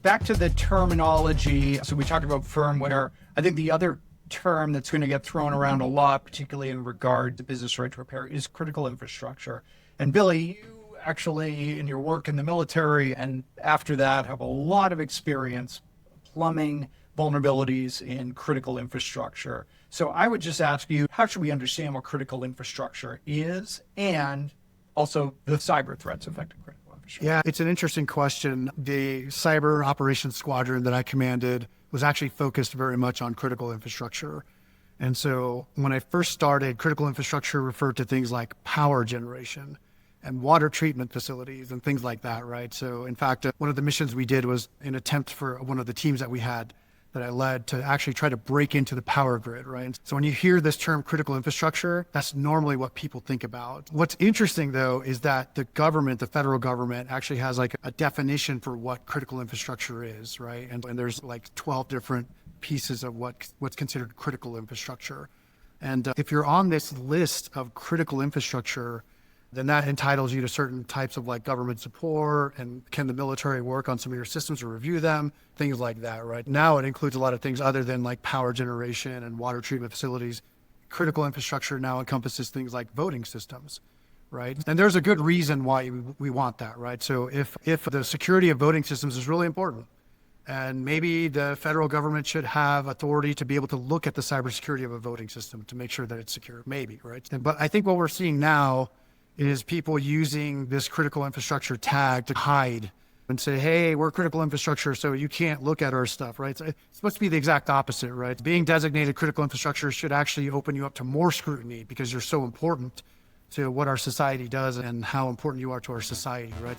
back to the terminology. So we talked about firmware. I think the other term that's going to get thrown around a lot, particularly in regard to business right to repair, is critical infrastructure. And Billy, you actually, in your work in the military and after that, have a lot of experience plumbing vulnerabilities in critical infrastructure. So I would just ask you, how should we understand what critical infrastructure is, and also the cyber threats affecting critical infrastructure? Yeah, it's an interesting question. The cyber operations squadron that I commanded was actually focused very much on critical infrastructure. And so when I first started, critical infrastructure referred to things like power generation and water treatment facilities and things like that, right? So in fact, one of the missions we did was an attempt for one of the teams that we had that I led to actually try to break into the power grid, right? So when you hear this term critical infrastructure, that's normally what people think about. What's interesting though is that the government, the federal government, actually has like a definition for what critical infrastructure is, right? And there's like 12 different pieces of what's considered critical infrastructure. And if you're on this list of critical infrastructure, then that entitles you to certain types of like government support, and can the military work on some of your systems or review them, things like that, right? Now it includes a lot of things other than like power generation and water treatment facilities. Critical infrastructure now encompasses things like voting systems, right? And there's a good reason why we want that, right? So if the security of voting systems is really important, and maybe the federal government should have authority to be able to look at the cybersecurity of a voting system to make sure that it's secure, maybe, right? But I think what we're seeing now is people using this critical infrastructure tag to hide and say, hey, we're critical infrastructure, so you can't look at our stuff, right? It's supposed to be the exact opposite, right? Being designated critical infrastructure should actually open you up to more scrutiny because you're so important to what our society does and how important you are to our society, right?